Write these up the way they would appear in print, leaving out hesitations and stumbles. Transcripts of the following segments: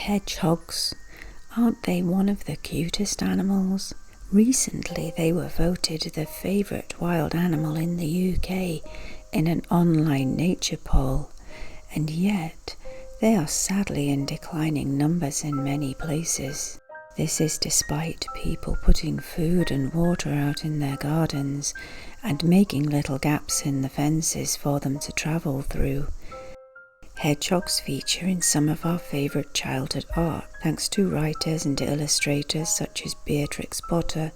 Hedgehogs, aren't they one of the cutest animals? Recently they were voted the favourite wild animal in the UK in an online nature poll, and yet they are sadly in declining numbers in many places. This is despite people putting food and water out in their gardens and making little gaps in the fences for them to travel through. Hedgehogs feature in some of our favourite childhood art, thanks to writers and illustrators such as Beatrix Potter.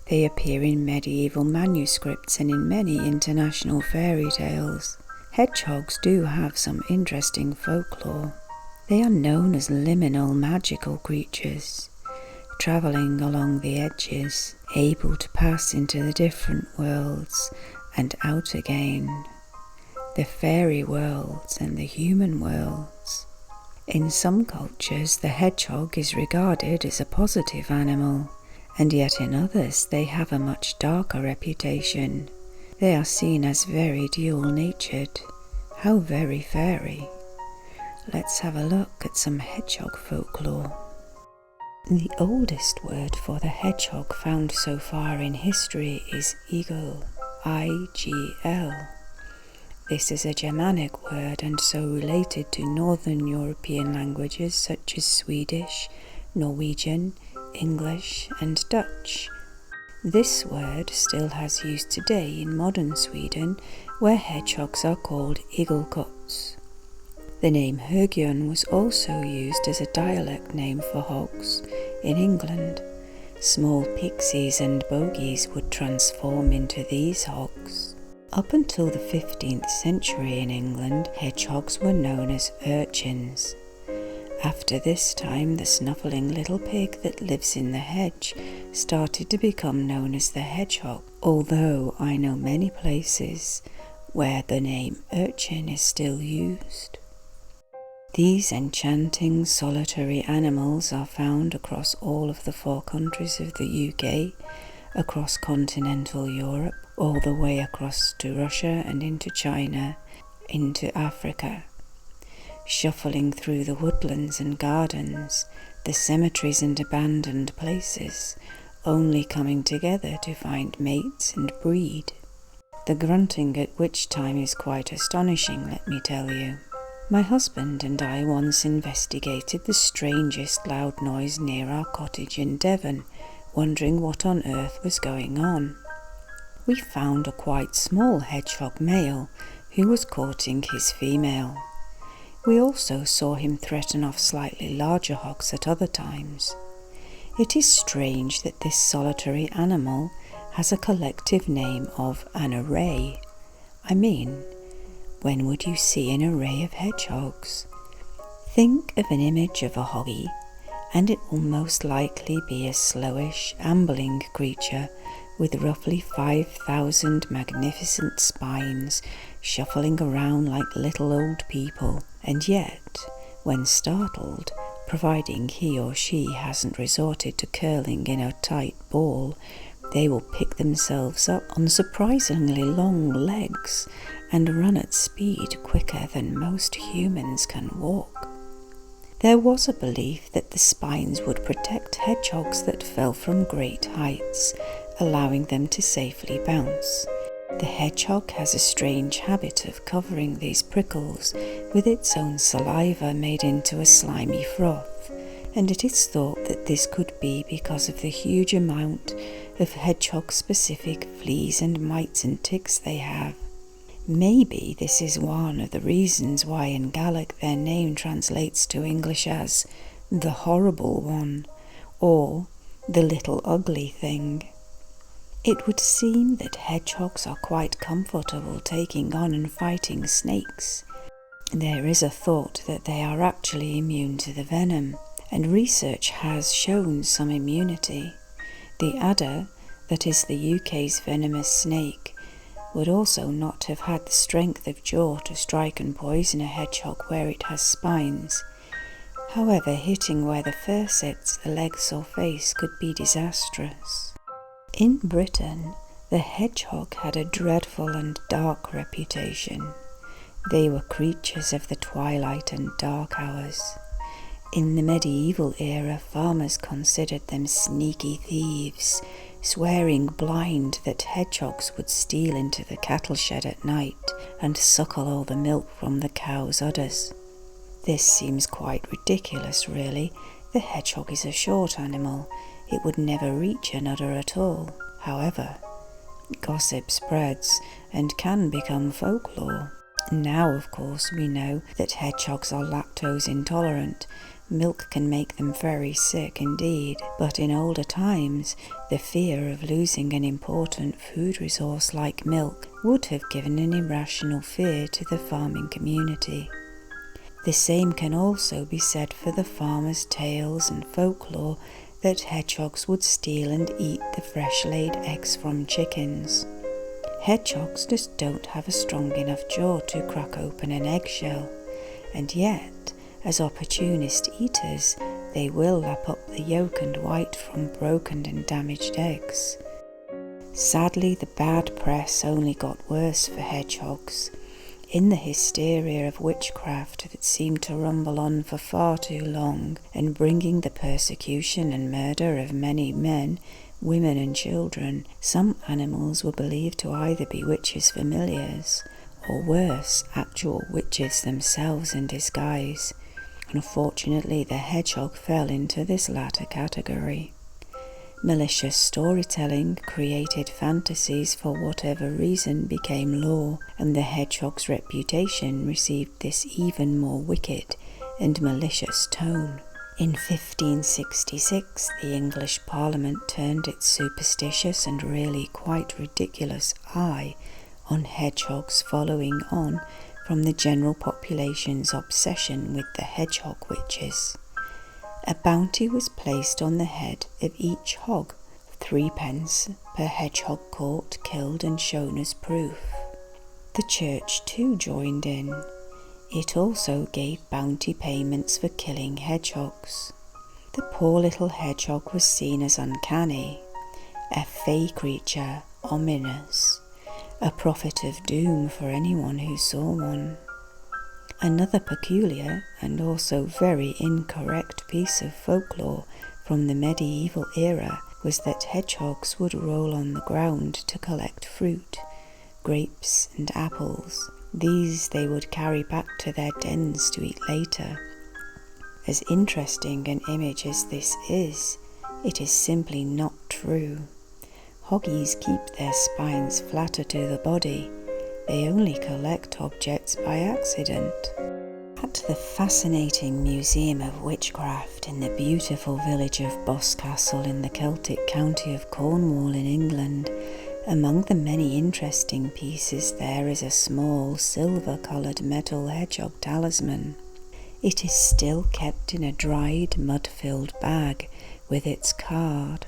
They appear in medieval manuscripts and in many international fairy tales. Hedgehogs do have some interesting folklore. They are known as liminal magical creatures, travelling along the edges, able to pass into the different worlds and out again. The fairy worlds and the human worlds. In some cultures, the hedgehog is regarded as a positive animal, and yet in others they have a much darker reputation. They are seen as very dual-natured. How very fairy. Let's have a look at some hedgehog folklore. The oldest word for the hedgehog found so far in history is igl, I-G-L. This is a Germanic word and so related to Northern European languages such as Swedish, Norwegian, English and Dutch. This word still has use today in modern Sweden, where hedgehogs are called igelkots. The name Högön was also used as a dialect name for hogs in England. Small pixies and bogies would transform into these hogs. Up until the 15th century in England, hedgehogs were known as urchins. After this time, the snuffling little pig that lives in the hedge started to become known as the hedgehog, although I know many places where the name urchin is still used. These enchanting solitary animals are found across all of the 4 countries of the UK, across continental Europe, all the way across to Russia and into China, into Africa. Shuffling through the woodlands and gardens, the cemeteries and abandoned places, only coming together to find mates and breed. The grunting at which time is quite astonishing, let me tell you. My husband and I once investigated the strangest loud noise near our cottage in Devon, wondering what on earth was going on. We found a quite small hedgehog male who was courting his female. We also saw him threaten off slightly larger hogs at other times. It is strange that this solitary animal has a collective name of an array. I mean, when would you see an array of hedgehogs? Think of an image of a hoggy, and it will most likely be a slowish, ambling creature with roughly 5,000 magnificent spines shuffling around like little old people, and yet, when startled, providing he or she hasn't resorted to curling in a tight ball, they will pick themselves up on surprisingly long legs and run at speed quicker than most humans can walk. There was a belief that the spines would protect hedgehogs that fell from great heights, allowing them to safely bounce. The hedgehog has a strange habit of covering these prickles with its own saliva made into a slimy froth, and it is thought that this could be because of the huge amount of hedgehog-specific fleas and mites and ticks they have. Maybe this is one of the reasons why in Gaelic their name translates to English as the horrible one, or the little ugly thing. It would seem that hedgehogs are quite comfortable taking on and fighting snakes. There is a thought that they are actually immune to the venom, and research has shown some immunity. The adder, that is the UK's venomous snake, would also not have had the strength of jaw to strike and poison a hedgehog where it has spines. However, hitting where the fur sits, the legs or face, could be disastrous. In Britain, the hedgehog had a dreadful and dark reputation. They were creatures of the twilight and dark hours. In the medieval era, farmers considered them sneaky thieves, swearing blind that hedgehogs would steal into the cattle shed at night and suckle all the milk from the cows' udders. This seems quite ridiculous, really. The hedgehog is a short animal. It would never reach an udder at all. However, gossip spreads and can become folklore. Now, of course, we know that hedgehogs are lactose intolerant. Milk can make them very sick indeed, but in older times, the fear of losing an important food resource like milk would have given an irrational fear to the farming community. The same can also be said for the farmers' tales and folklore that hedgehogs would steal and eat the fresh-laid eggs from chickens. Hedgehogs just don't have a strong enough jaw to crack open an eggshell, and yet, as opportunist eaters, they will lap up the yolk and white from broken and damaged eggs. Sadly, the bad press only got worse for hedgehogs. In the hysteria of witchcraft that seemed to rumble on for far too long and bringing the persecution and murder of many men, women and children, some animals were believed to either be witches' familiars or worse, actual witches themselves in disguise. Unfortunately, the hedgehog fell into this latter category. Malicious storytelling, created fantasies for whatever reason became law, and the hedgehog's reputation received this even more wicked and malicious tone. In 1566, the English Parliament turned its superstitious and really quite ridiculous eye on hedgehogs, following on from the general population's obsession with the hedgehog witches. A bounty was placed on the head of each hog, 3d per hedgehog caught, killed and shown as proof. The church too joined in. It also gave bounty payments for killing hedgehogs. The poor little hedgehog was seen as uncanny, a fey creature, ominous, a prophet of doom for anyone who saw one. Another peculiar and also very incorrect piece of folklore from the medieval era was that hedgehogs would roll on the ground to collect fruit, grapes and apples. These they would carry back to their dens to eat later. As interesting an image as this is, it is simply not true. Hoggies keep their spines flatter to the body. They only collect objects by accident. At the fascinating Museum of Witchcraft in the beautiful village of Boscastle in the Celtic county of Cornwall in England, among the many interesting pieces there is a small silver-coloured metal hedgehog talisman. It is still kept in a dried, mud-filled bag with its card.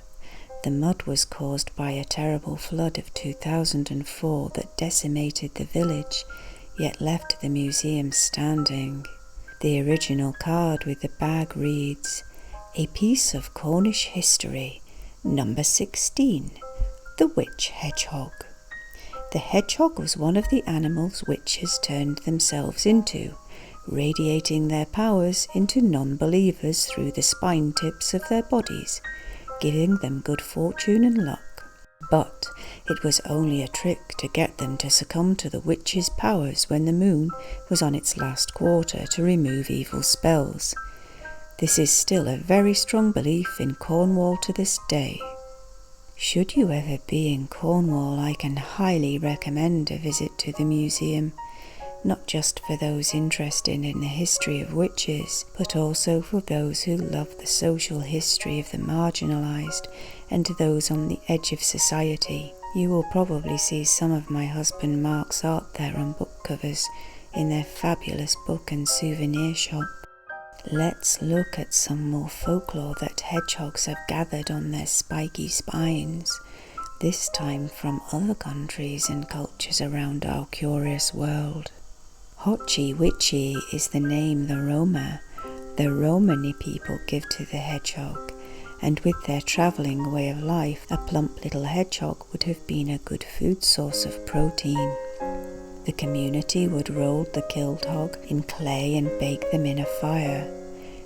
The mud was caused by a terrible flood of 2004 that decimated the village, yet left the museum standing. The original card with the bag reads, "A piece of Cornish history, number 16, the witch hedgehog." The hedgehog was one of the animals witches turned themselves into, radiating their powers into non-believers through the spine tips of their bodies, giving them good fortune and luck. But it was only a trick to get them to succumb to the witch's powers when the moon was on its last quarter to remove evil spells. This is still a very strong belief in Cornwall to this day. Should you ever be in Cornwall, I can highly recommend a visit to the museum, not just for those interested in the history of witches, but also for those who love the social history of the marginalised and those on the edge of society. You will probably see some of my husband Mark's art there on book covers in their fabulous book and souvenir shop. Let's look at some more folklore that hedgehogs have gathered on their spiky spines, this time from other countries and cultures around our curious world. Hochi Witchy is the name the Romani people give to the hedgehog, and with their travelling way of life, a plump little hedgehog would have been a good food source of protein. The community would roll the killed hog in clay and bake them in a fire.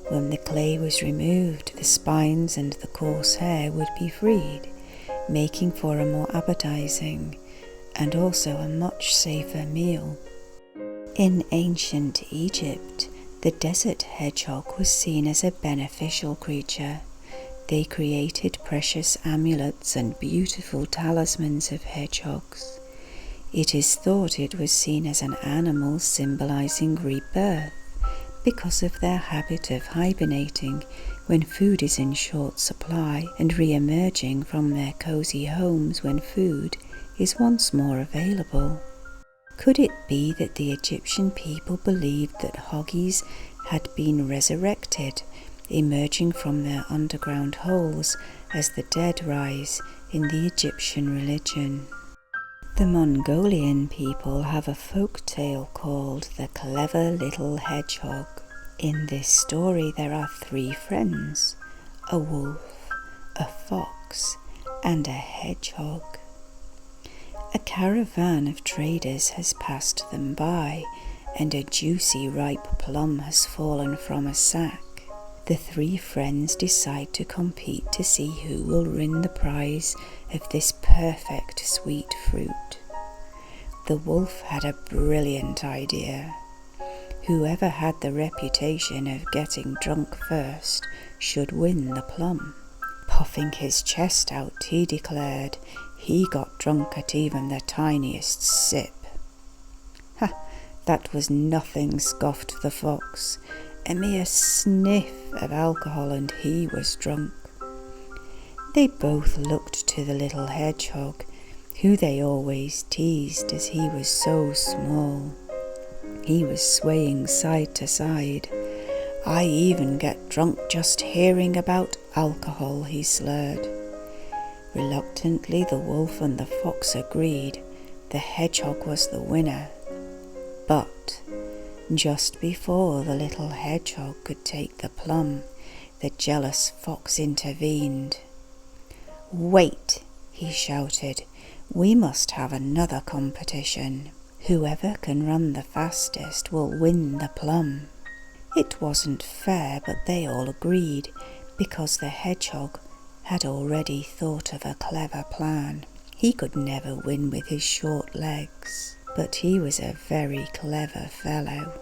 When the clay was removed, the spines and the coarse hair would be freed, making for a more appetizing and also a much safer meal. In ancient Egypt, the desert hedgehog was seen as a beneficial creature. They created precious amulets and beautiful talismans of hedgehogs. It is thought it was seen as an animal symbolizing rebirth because of their habit of hibernating when food is in short supply and re-emerging from their cozy homes when food is once more available. Could it be that the Egyptian people believed that hoggies had been resurrected, emerging from their underground holes as the dead rise in the Egyptian religion? The Mongolian people have a folk tale called The Clever Little Hedgehog. In this story there are 3 friends, a wolf, a fox, and a hedgehog. A caravan of traders has passed them by, and a juicy ripe plum has fallen from a sack. The 3 friends decide to compete to see who will win the prize of this perfect sweet fruit. The wolf had a brilliant idea. Whoever had the reputation of getting drunk first should win the plum. Puffing his chest out, he declared he got drunk at even the tiniest sip. "Ha, that was nothing," scoffed the fox. "A mere sniff of alcohol and he was drunk." They both looked to the little hedgehog, who they always teased as he was so small. He was swaying side to side. "I even get drunk just hearing about alcohol," he slurred. Reluctantly, the wolf and the fox agreed the hedgehog was the winner. But just before the little hedgehog could take the plum, the jealous fox intervened. "Wait," he shouted, "we must have another competition. Whoever can run the fastest will win the plum." It wasn't fair, but they all agreed, because the hedgehog had already thought of a clever plan. He could never win with his short legs, but he was a very clever fellow.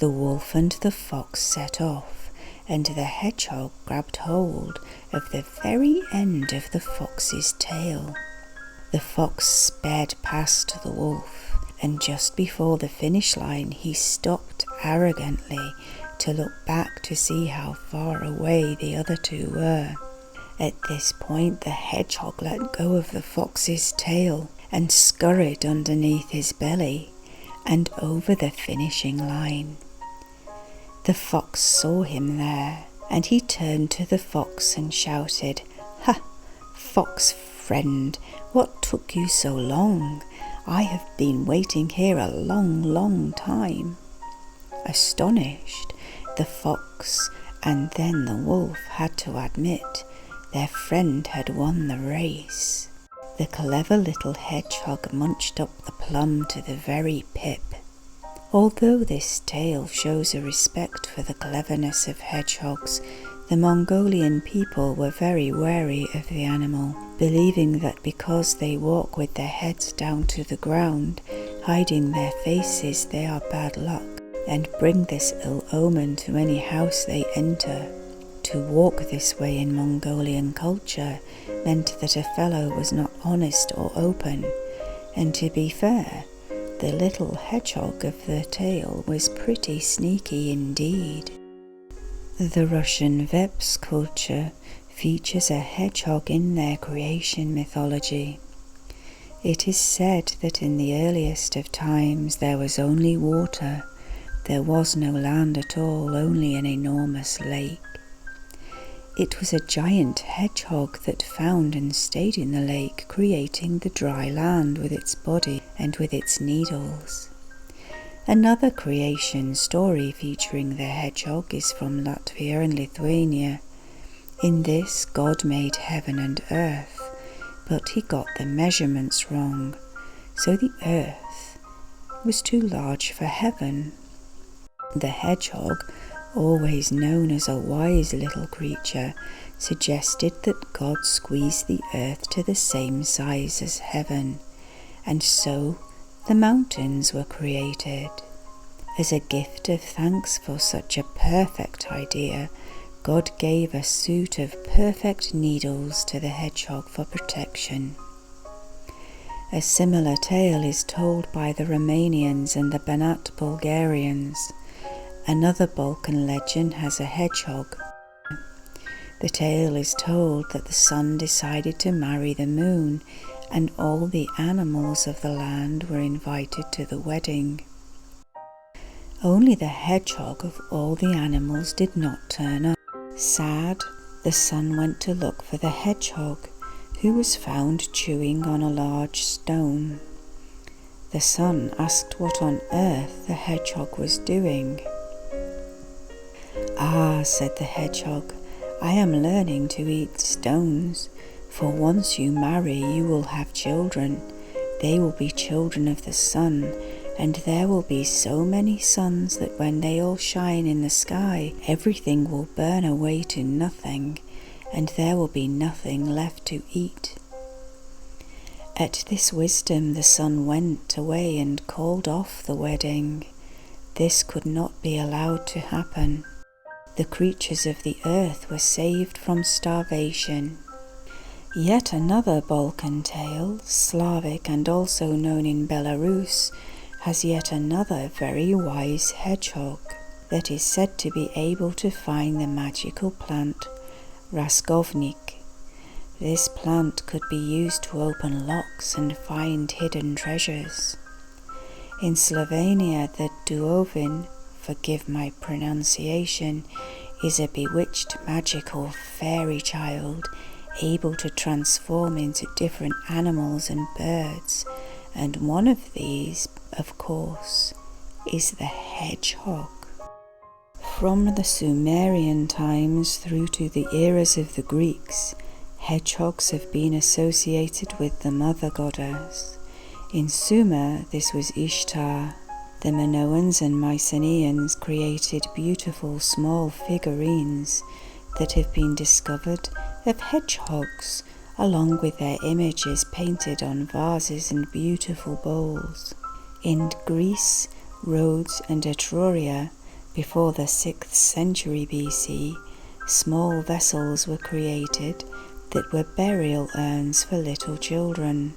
The wolf and the fox set off, and the hedgehog grabbed hold of the very end of the fox's tail. The fox sped past the wolf, and just before the finish line he stopped arrogantly to look back to see how far away the other 2 were. At this point the hedgehog let go of the fox's tail and scurried underneath his belly and over the finishing line. The fox saw him there, and he turned to the fox and shouted, "Ha, fox friend, what took you so long? I have been waiting here a long, long time." Astonished, the fox and then the wolf had to admit their friend had won the race. The clever little hedgehog munched up the plum to the very pip. Although this tale shows a respect for the cleverness of hedgehogs, the Mongolian people were very wary of the animal, believing that because they walk with their heads down to the ground, hiding their faces, they are bad luck, and bring this ill omen to any house they enter. To walk this way in Mongolian culture meant that a fellow was not honest or open, and to be fair, the little hedgehog of the tale was pretty sneaky indeed. The Russian Veps culture features a hedgehog in their creation mythology. It is said that in the earliest of times there was only water. There was no land at all, only an enormous lake. It was a giant hedgehog that found and stayed in the lake, creating the dry land with its body and with its needles. Another creation story featuring the hedgehog is from Latvia and Lithuania. In this, God made heaven and earth, but he got the measurements wrong, so the earth was too large for heaven. The hedgehog always known as a wise little creature, suggested that God squeezed the earth to the same size as heaven, and so the mountains were created. As a gift of thanks for such a perfect idea, God gave a suit of perfect needles to the hedgehog for protection. A similar tale is told by the Romanians and the Banat Bulgarians. Another Balkan legend has a hedgehog. The tale is told that the sun decided to marry the moon, and all the animals of the land were invited to the wedding. Only the hedgehog of all the animals did not turn up. Sad, the sun went to look for the hedgehog, who was found chewing on a large stone. The sun asked what on earth the hedgehog was doing. "Ah," said the hedgehog, "I am learning to eat stones, for once you marry you will have children. They will be children of the sun, and there will be so many suns that when they all shine in the sky, everything will burn away to nothing, and there will be nothing left to eat." At this wisdom the sun went away and called off the wedding. This could not be allowed to happen. The creatures of the earth were saved from starvation. Yet another Balkan tale, Slavic and also known in Belarus, has yet another very wise hedgehog that is said to be able to find the magical plant Raskovnik. This plant could be used to open locks and find hidden treasures. In Slovenia, the Duovin, forgive my pronunciation, is a bewitched magical fairy child able to transform into different animals and birds, and one of these, of course, is the hedgehog. From the Sumerian times through to the eras of the Greeks, hedgehogs have been associated with the mother goddess. In Sumer, this was Ishtar. The Minoans and Mycenaeans created beautiful small figurines that have been discovered of hedgehogs, along with their images painted on vases and beautiful bowls. In Greece, Rhodes and Etruria, before the 6th century BC, small vessels were created that were burial urns for little children.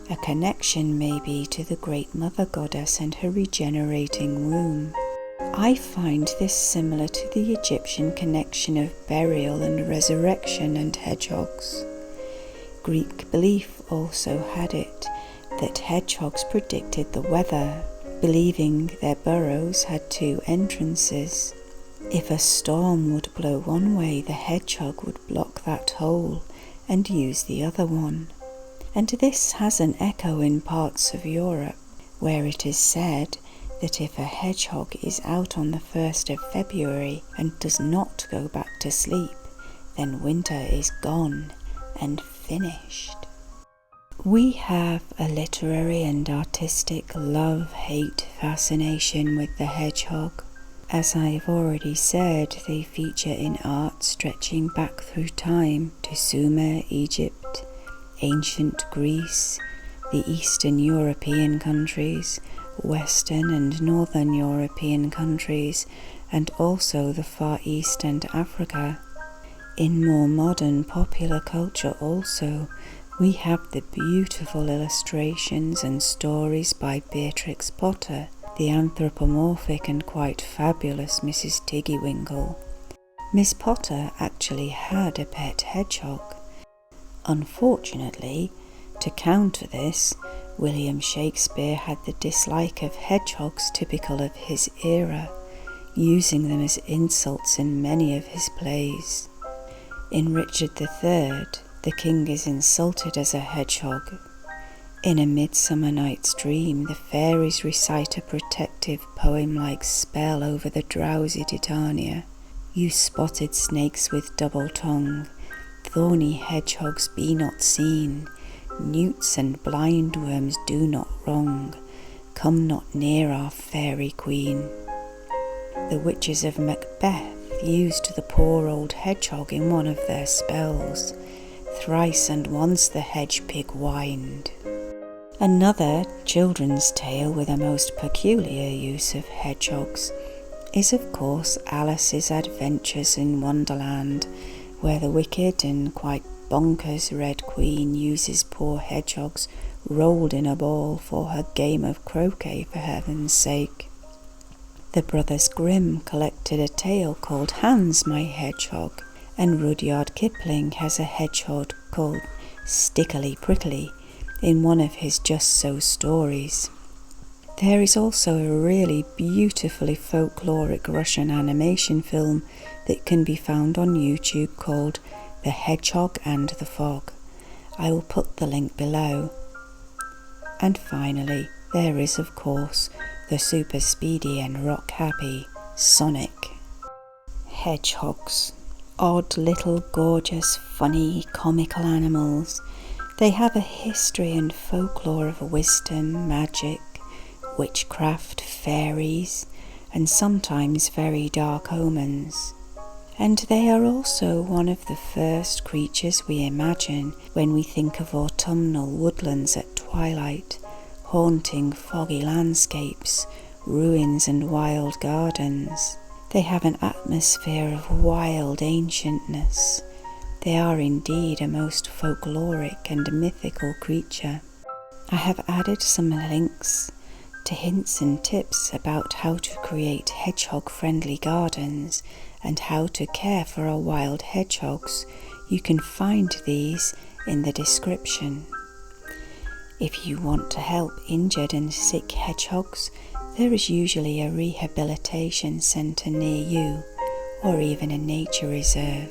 A connection may be to the great mother goddess and her regenerating womb. I find this similar to the Egyptian connection of burial and resurrection and hedgehogs. Greek belief also had it that hedgehogs predicted the weather, believing their burrows had 2 entrances. If a storm would blow one way, the hedgehog would block that hole and use the other one. And this has an echo in parts of Europe, where it is said that if a hedgehog is out on the 1st of February and does not go back to sleep, then winter is gone and finished. We have a literary and artistic love-hate fascination with the hedgehog. As I've already said, they feature in art stretching back through time to Sumer, Egypt, ancient Greece, the Eastern European countries, Western and Northern European countries, and also the Far East and Africa. In more modern popular culture also, we have the beautiful illustrations and stories by Beatrix Potter, the anthropomorphic and quite fabulous Mrs. Tiggywinkle. Miss Potter actually had a pet hedgehog. Unfortunately, to counter this, William Shakespeare had the dislike of hedgehogs typical of his era, using them as insults in many of his plays. In Richard III, the king is insulted as a hedgehog. In A Midsummer Night's Dream, the fairies recite a protective poem-like spell over the drowsy Titania. You spotted snakes with double tongue, thorny hedgehogs be not seen, newts and blind worms do not wrong, come not near our fairy queen. The witches of Macbeth used the poor old hedgehog in one of their spells. Thrice and once the hedge pig whined. Another children's tale with a most peculiar use of hedgehogs is of course Alice's Adventures in Wonderland, where the wicked and quite bonkers Red Queen uses poor hedgehogs rolled in a ball for her game of croquet, for heaven's sake. The Brothers Grimm collected a tale called Hans My Hedgehog, and Rudyard Kipling has a hedgehog called Stickly Prickly in one of his Just So stories. There is also a really beautifully folkloric Russian animation film that can be found on YouTube called The Hedgehog and the Fog. I will put the link below. And finally, there is of course the super speedy and rock happy Sonic. Hedgehogs. Odd little gorgeous funny comical animals. They have a history and folklore of wisdom, magic, witchcraft, fairies, and sometimes very dark omens. And they are also one of the first creatures we imagine when we think of autumnal woodlands at twilight, haunting foggy landscapes, ruins and wild gardens. They have an atmosphere of wild ancientness. They are indeed a most folkloric and mythical creature. I have added some links to hints and tips about how to create hedgehog-friendly gardens and how to care for our wild hedgehogs. You can find these in the description. If you want to help injured and sick hedgehogs, there is usually a rehabilitation centre near you, or even a nature reserve.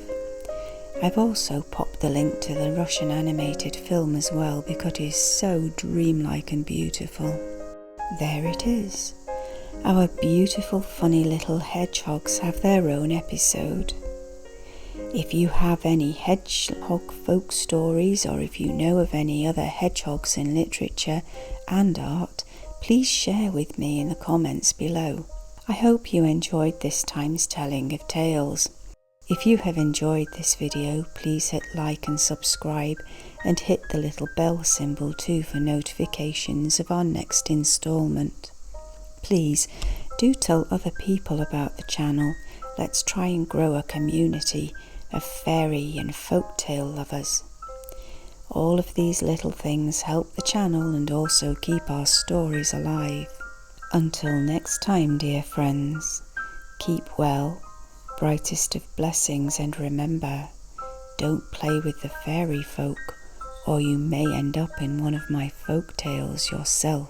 I've also popped the link to the Russian animated film as well because it is so dreamlike and beautiful. There it is. Our beautiful funny little hedgehogs have their own episode. If you have any hedgehog folk stories, or if you know of any other hedgehogs in literature and art, please share with me in the comments below. I hope you enjoyed this time's telling of tales. If you have enjoyed this video, please hit like and subscribe, and hit the little bell symbol too for notifications of our next installment. Please do tell other people about the channel. Let's try and grow a community of fairy and folktale lovers. All of these little things help the channel and also keep our stories alive. Until next time, dear friends, keep well, brightest of blessings, and remember, don't play with the fairy folk, or you may end up in one of my folk tales yourself.